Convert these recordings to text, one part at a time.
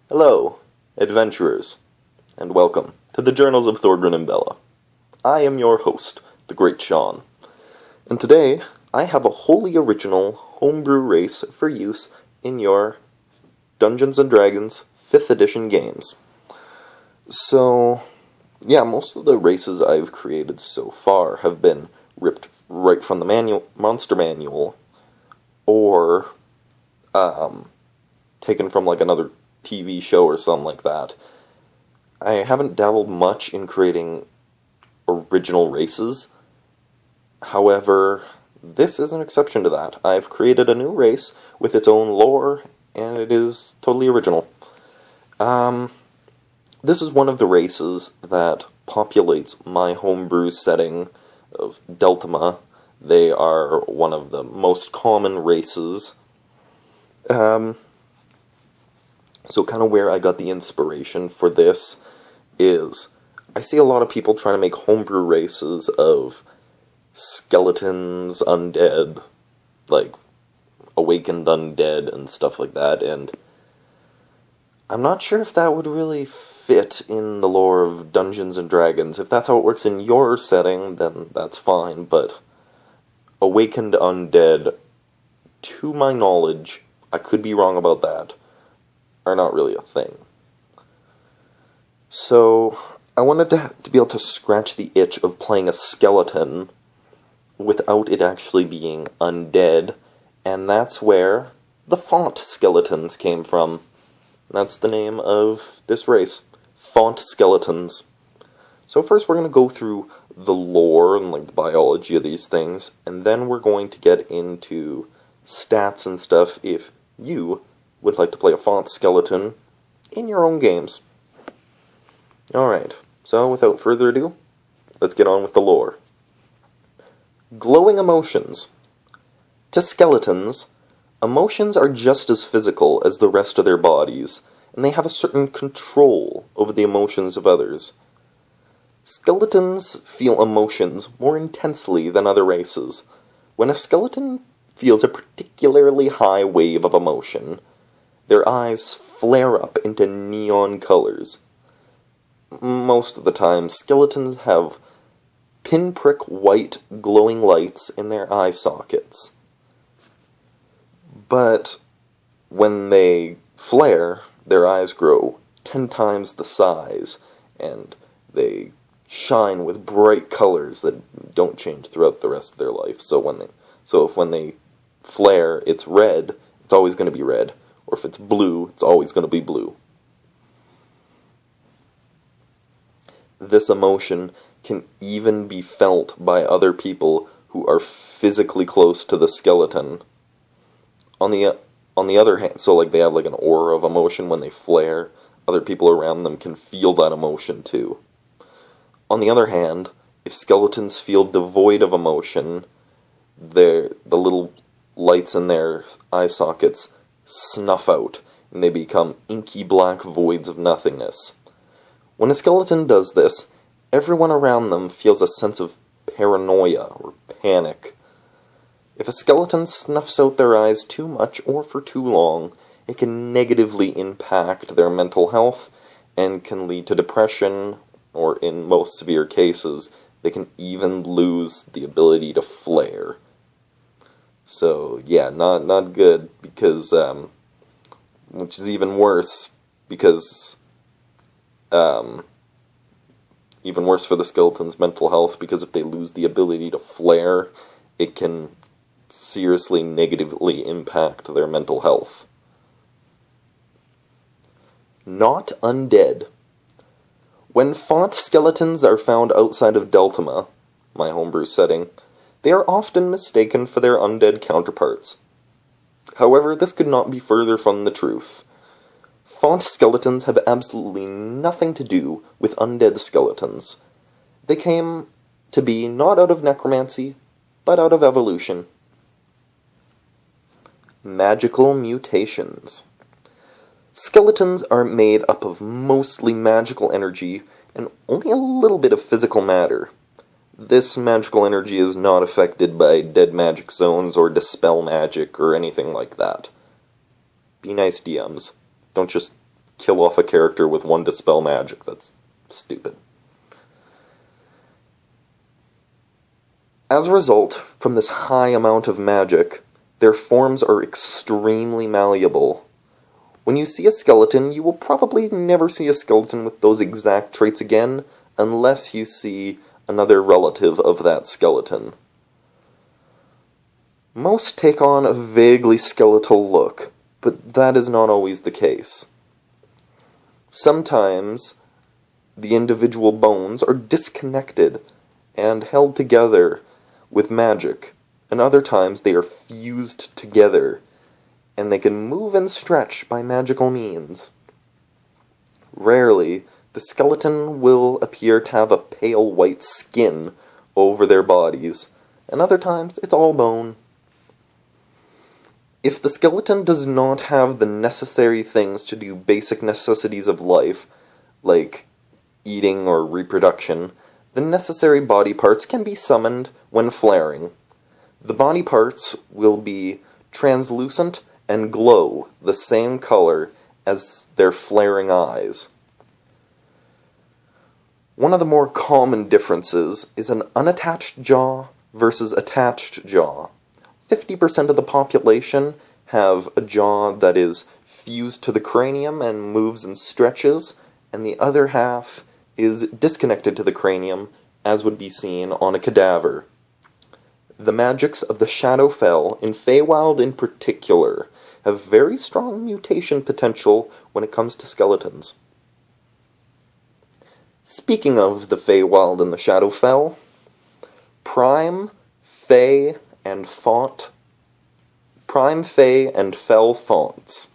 Hello, adventurers, and welcome to the Journals of Thorgrin and Bella. I am your host, the Great Sean, and today I have a wholly original homebrew race for use in your Dungeons & Dragons 5th edition games. So, yeah, most of the races I've created so far have been ripped right from the monster manual, or taken from like another TV show or something like that. I haven't dabbled much in creating original races. However, this is an exception to that. I've created a new race with its own lore, and it is totally original. This is one of the races that populates my homebrew setting of Deltama. They are one of the most common races. So kind of where I got the inspiration for this is, I see a lot of people trying to make homebrew races of skeletons, undead, like awakened undead and stuff like that, and I'm not sure if that would really fit in the lore of Dungeons & Dragons. If that's how it works in your setting, then that's fine, but awakened undead, to my knowledge, I could be wrong about that, are not really a thing. So, I wanted to be able to scratch the itch of playing a skeleton without it actually being undead, and that's where the Font Skeletons came from. That's the name of this race, Font Skeletons. So first we're going to go through the lore and like the biology of these things, and then we're going to get into stats and stuff if you would like to play a Font Skeleton in your own games. Alright, so without further ado, let's get on with the lore. Glowing emotions. To skeletons, emotions are just as physical as the rest of their bodies, and they have a certain control over the emotions of others. Skeletons feel emotions more intensely than other races. When a skeleton feels a particularly high wave of emotion, their eyes flare up into neon colors. Most of the time, skeletons have pinprick white glowing lights in their eye sockets. But when they flare, their eyes grow 10 times the size, and they shine with bright colors that don't change throughout the rest of their life. So when they flare, it's red, it's always going to be red. Or if it's blue, it's always going to be blue. This emotion can even be felt by other people who are physically close to the skeleton. On the other hand, so like they have like an aura of emotion when they flare, other people around them can feel that emotion too. On the other hand, if skeletons feel devoid of emotion, the little lights in their eye sockets snuff out, and they become inky black voids of nothingness. When a skeleton does this, everyone around them feels a sense of paranoia or panic. If a skeleton snuffs out their eyes too much or for too long, it can negatively impact their mental health and can lead to depression, or in most severe cases, they can even lose the ability to flare. So, yeah, not good, because, which is even worse, because, even worse for the skeleton's mental health, because if they lose the ability to flare, it can seriously negatively impact their mental health. Not undead. When Font Skeletons are found outside of Deltama, my homebrew setting, they are often mistaken for their undead counterparts. However, this could not be further from the truth. Font skeletons have absolutely nothing to do with undead skeletons. They came to be not out of necromancy, but out of evolution. Magical mutations. Skeletons are made up of mostly magical energy and only a little bit of physical matter. This magical energy is not affected by dead magic zones or dispel magic or anything like that. Be nice, DMs. Don't just kill off a character with one Dispel magic. That's stupid. As a result, from this high amount of magic, their forms are extremely malleable. When you see a skeleton, you will probably never see a skeleton with those exact traits again, unless you see another relative of that skeleton. Most take on a vaguely skeletal look, but that is not always the case. Sometimes the individual bones are disconnected and held together with magic, and other times they are fused together, and they can move and stretch by magical means. Rarely, the skeleton will appear to have a pale white skin over their bodies, and other times it's all bone. If the skeleton does not have the necessary things to do basic necessities of life, like eating or reproduction, the necessary body parts can be summoned when flaring. The body parts will be translucent and glow the same color as their flaring eyes. One of the more common differences is an unattached jaw versus attached jaw. 50% of the population have a jaw that is fused to the cranium and moves and stretches, and the other half is disconnected to the cranium, as would be seen on a cadaver. The magics of the Shadowfell, in Feywild in particular, have very strong mutation potential when it comes to skeletons. Speaking of the Feywild and the Shadowfell, Prime, Fey, and Fel Fonts.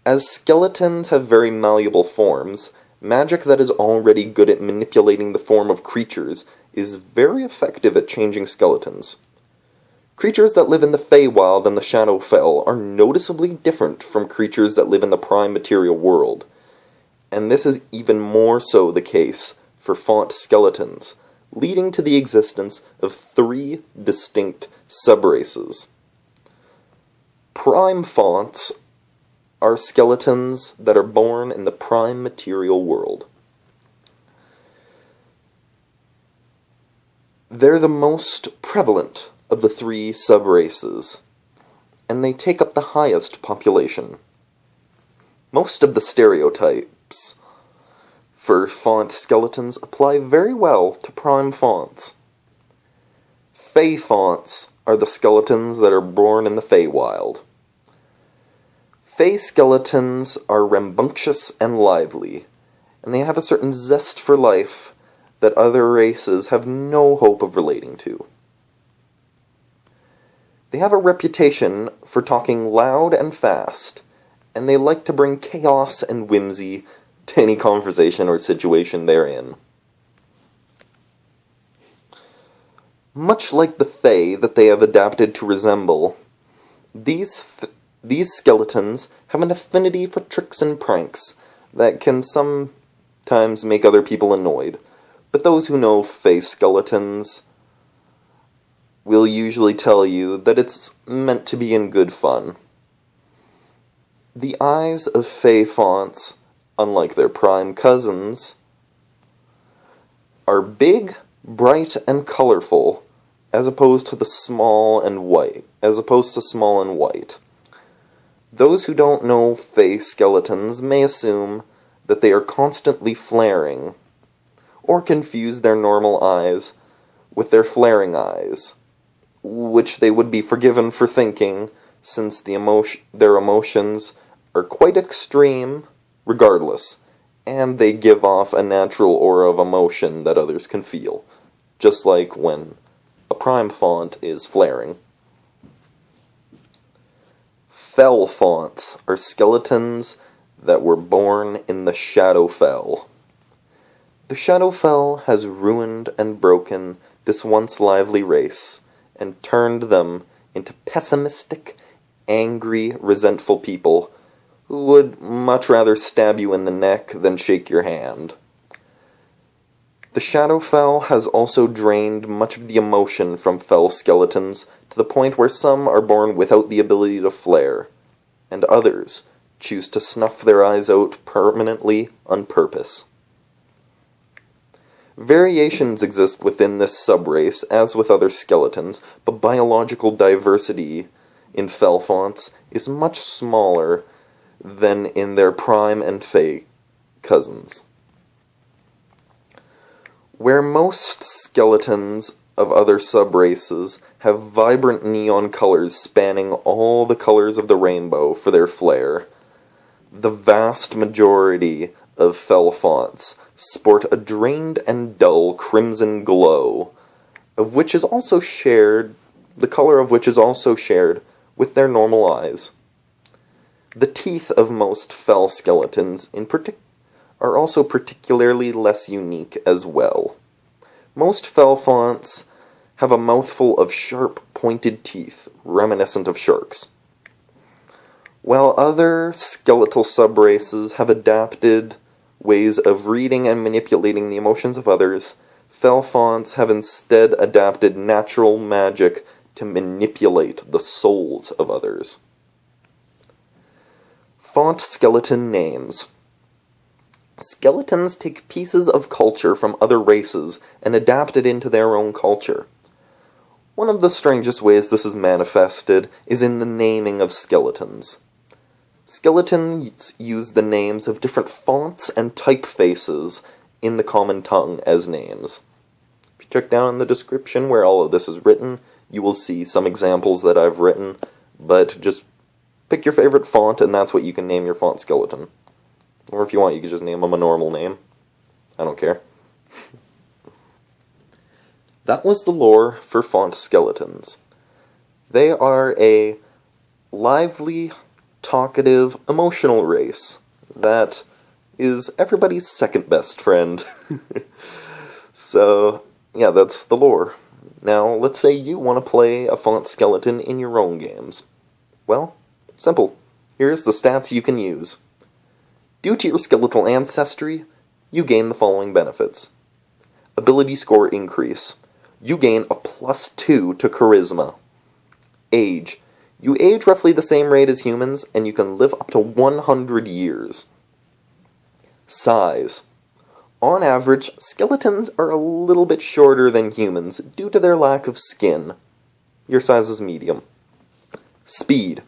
As skeletons have very malleable forms, magic that is already good at manipulating the form of creatures is very effective at changing skeletons. Creatures that live in the Feywild and the Shadowfell are noticeably different from creatures that live in the Prime material world, and this is even more so the case for Font Skeletons, leading to the existence of 3 distinct subraces. Prime Fonts are skeletons that are born in the Prime material world. They're the most prevalent of the 3 subraces, and they take up the highest population. Most of the stereotypes for font skeletons apply very well to Prime Fonts. Fey Fonts are the skeletons that are born in the Feywild. Fey skeletons are rambunctious and lively, and they have a certain zest for life that other races have no hope of relating to. They have a reputation for talking loud and fast, and they like to bring chaos and whimsy to any conversation or situation they're in. Much like the Fey that they have adapted to resemble, these skeletons have an affinity for tricks and pranks that can sometimes make other people annoyed, but those who know Fey skeletons will usually tell you that it's meant to be in good fun. The Eyes of Fey Fonts, unlike their Prime cousins, are big, bright, and colorful, as opposed to small and white. Those who don't know Fey skeletons may assume that they are constantly flaring, or confuse their normal eyes with their flaring eyes, which they would be forgiven for thinking, since their emotions are quite extreme regardless, and they give off a natural aura of emotion that others can feel, just like when a Prime font is flaring. Fel Fonts are skeletons that were born in the Shadowfell. The Shadowfell has ruined and broken this once lively race, and turned them into pessimistic, angry, resentful people who would much rather stab you in the neck than shake your hand. The Shadowfell has also drained much of the emotion from Fel skeletons to the point where some are born without the ability to flare, and others choose to snuff their eyes out permanently on purpose. Variations exist within this subrace, as with other skeletons, but biological diversity in Fel Fonts is much smaller than in their prime and fey cousins. Where most skeletons of other subraces have vibrant neon colors spanning all the colors of the rainbow for their flair, the vast majority of Fel Fonts sport a drained and dull crimson glow, of which is also shared, the color of which is also shared with their normal eyes. The teeth of most Fel skeletons are also particularly less unique as well. Most Fel Fonts have a mouthful of sharp, pointed teeth, reminiscent of sharks. While other skeletal subraces have adapted ways of reading and manipulating the emotions of others, Fel Fonts have instead adapted natural magic to manipulate the souls of others. Font skeleton names. Skeletons take pieces of culture from other races and adapt it into their own culture. One of the strangest ways this is manifested is in the naming of skeletons. Skeletons use the names of different fonts and typefaces in the common tongue as names. If you check down in the description where all of this is written, you will see some examples that I've written, but just pick your favorite font and that's what you can name your font skeleton. Or if you want, you can just name them a normal name. I don't care. That was the lore for font skeletons. They are a lively, talkative, emotional race that is everybody's second best friend. So, yeah, that's the lore. Now, let's say you want to play a font skeleton in your own games. Well, simple. Here's the stats you can use. Due to your skeletal ancestry, you gain the following benefits. Ability score increase. You gain a +2 to charisma. Age. You age roughly the same rate as humans, and you can live up to 100 years. Size. On average, skeletons are a little bit shorter than humans due to their lack of skin. Your size is medium. Speed.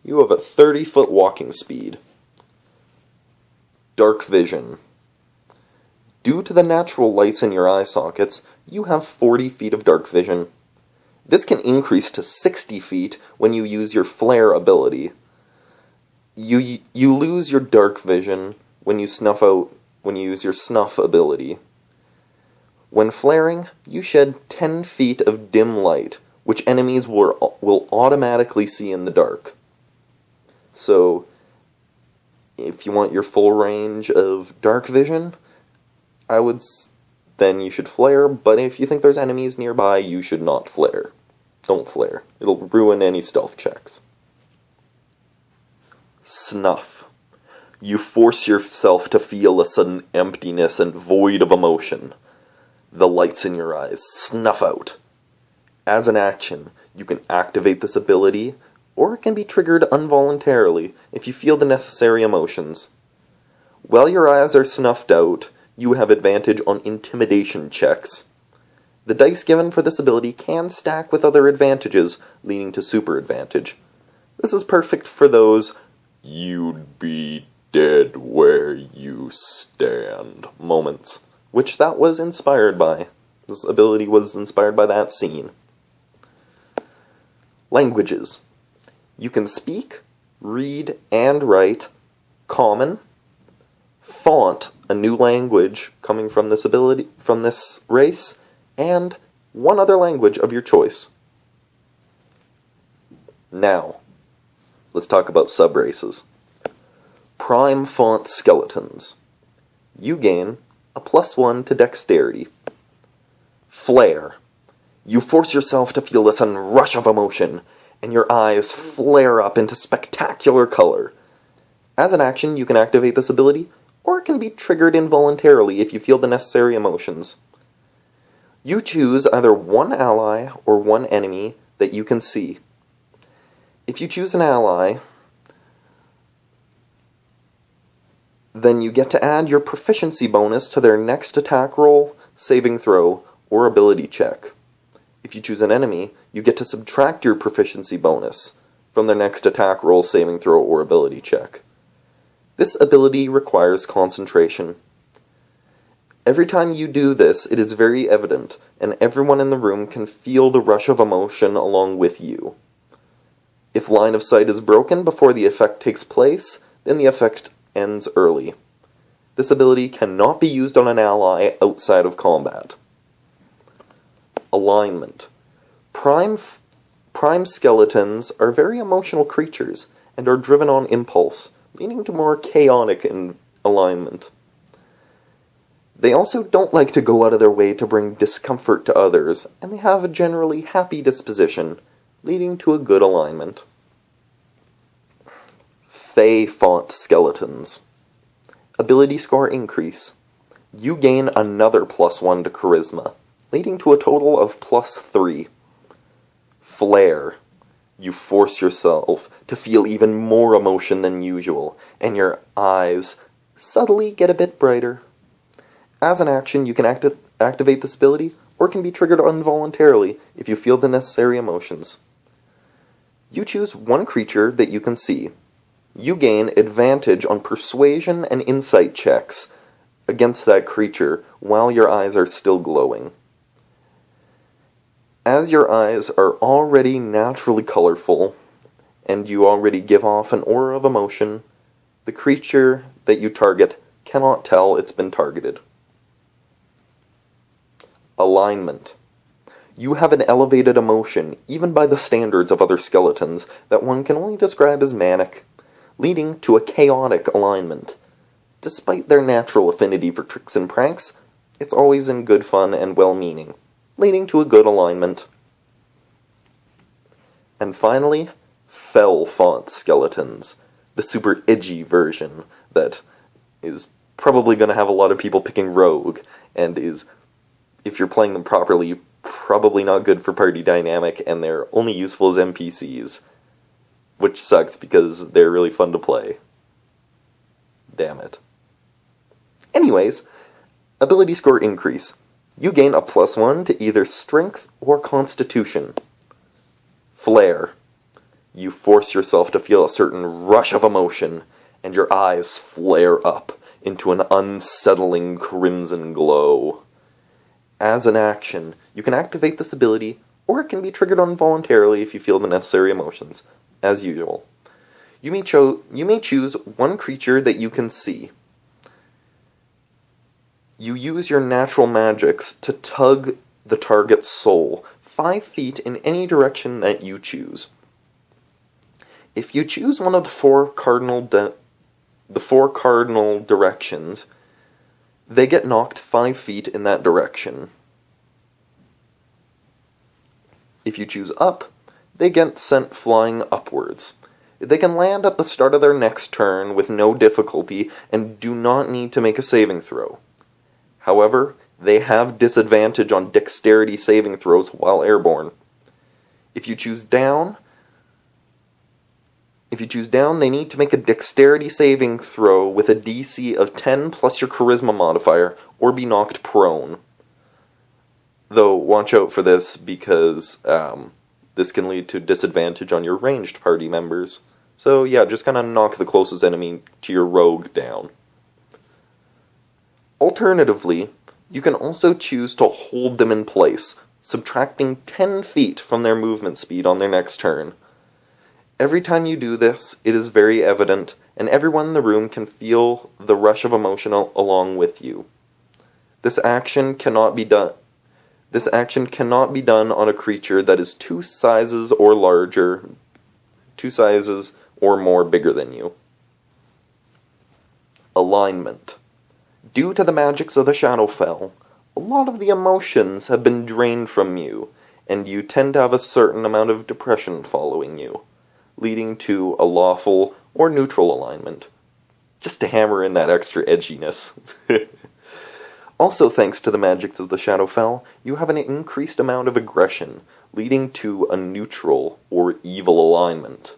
You have a 30-foot walking speed. Darkvision. Due to the natural lights in your eye sockets, you have 40 feet of dark vision. This can increase to 60 feet when you use your flare ability. You lose your dark vision when you use your snuff ability. When flaring, you shed 10 feet of dim light, which enemies will automatically see in the dark. So, if you want your full range of dark vision, then you should flare, but if you think there's enemies nearby, you should not flare. Don't flare. It'll ruin any stealth checks. Snuff. You force yourself to feel a sudden emptiness and void of emotion. The lights in your eyes snuff out. As an action, you can activate this ability, or it can be triggered involuntarily if you feel the necessary emotions. While your eyes are snuffed out, you have advantage on intimidation checks. The dice given for this ability can stack with other advantages, leading to super advantage. This is perfect for those "you'd be dead where you stand" moments, which that was inspired by. This ability was inspired by that scene. Languages. You can speak, read, and write Common, Font, a new language coming from this race, and one other language of your choice. Now, let's talk about subraces. Prime Font Skeletons. You gain a +1 to dexterity. Flare. You force yourself to feel a sudden rush of emotion, and your eyes flare up into spectacular color. As an action, you can activate this ability, or it can be triggered involuntarily if you feel the necessary emotions. You choose either one ally or one enemy that you can see. If you choose an ally, then you get to add your proficiency bonus to their next attack roll, saving throw, or ability check. If you choose an enemy, you get to subtract your proficiency bonus from their next attack roll, saving throw, or ability check. This ability requires concentration. Every time you do this, it is very evident, and everyone in the room can feel the rush of emotion along with you. If line of sight is broken before the effect takes place, then the effect ends early. This ability cannot be used on an ally outside of combat. Alignment. Prime skeletons are very emotional creatures and are driven on impulse, leading to more chaotic alignment. They also don't like to go out of their way to bring discomfort to others, and they have a generally happy disposition, leading to a good alignment. Fey Font Skeletons. Ability score increase. You gain another +1 to Charisma, leading to a total of +3. Flare. You force yourself to feel even more emotion than usual, and your eyes subtly get a bit brighter. As an action, you can activate this ability, or it can be triggered involuntarily if you feel the necessary emotions. You choose one creature that you can see. You gain advantage on persuasion and insight checks against that creature while your eyes are still glowing. As your eyes are already naturally colorful, and you already give off an aura of emotion, the creature that you target cannot tell it's been targeted. Alignment. You have an elevated emotion, even by the standards of other skeletons, that one can only describe as manic, leading to a chaotic alignment. Despite their natural affinity for tricks and pranks, it's always in good fun and well-meaning, leading to a good alignment. And finally, Fel Font Skeletons, the super edgy version that is probably going to have a lot of people picking Rogue, and is, if you're playing them properly, probably not good for party dynamic, and they're only useful as NPCs. Which sucks, because they're really fun to play. Damn it. Anyways, ability score increase. You gain a +1 to either Strength or Constitution. Flare. You force yourself to feel a certain rush of emotion, and your eyes flare up into an unsettling crimson glow. As an action, you can activate this ability, or it can be triggered involuntarily if you feel the necessary emotions. As usual. You may choose one creature that you can see. You use your natural magics to tug the target's soul 5 feet in any direction that you choose. If you choose one of the four cardinal directions, they get knocked 5 feet in that direction. If you choose up, they get sent flying upwards. They can land at the start of their next turn with no difficulty and do not need to make a saving throw. However, they have disadvantage on dexterity saving throws while airborne. If you choose down, they need to make a dexterity saving throw with a DC of 10 plus your charisma modifier, or be knocked prone. Though, watch out for this, because this can lead to disadvantage on your ranged party members. So yeah, just kind of knock the closest enemy to your rogue down. Alternatively, you can also choose to hold them in place, subtracting 10 feet from their movement speed on their next turn. Every time you do this, it is very evident, and everyone in the room can feel the rush of emotion along with you. This action cannot be done on a creature that is 2 sizes or more bigger than you. Alignment. Due to the magics of the Shadowfell, a lot of the emotions have been drained from you, and you tend to have a certain amount of depression following you, leading to a lawful or neutral alignment, just to hammer in that extra edginess. Also, thanks to the magics of the Shadowfell, you have an increased amount of aggression, leading to a neutral or evil alignment.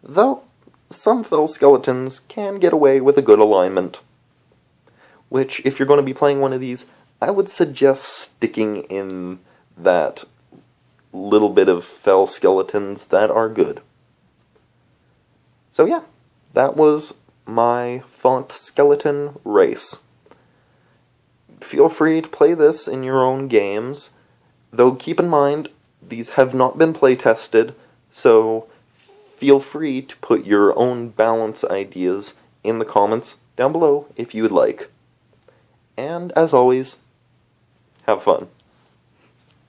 Though, some Fel Skeletons can get away with a good alignment. Which, if you're going to be playing one of these, I would suggest sticking in that little bit of Fel Skeletons that are good. So yeah, that was my font skeleton race. Feel free to play this in your own games, though keep in mind, these have not been play tested, so feel free to put your own balance ideas in the comments down below if you would like. And as always, have fun.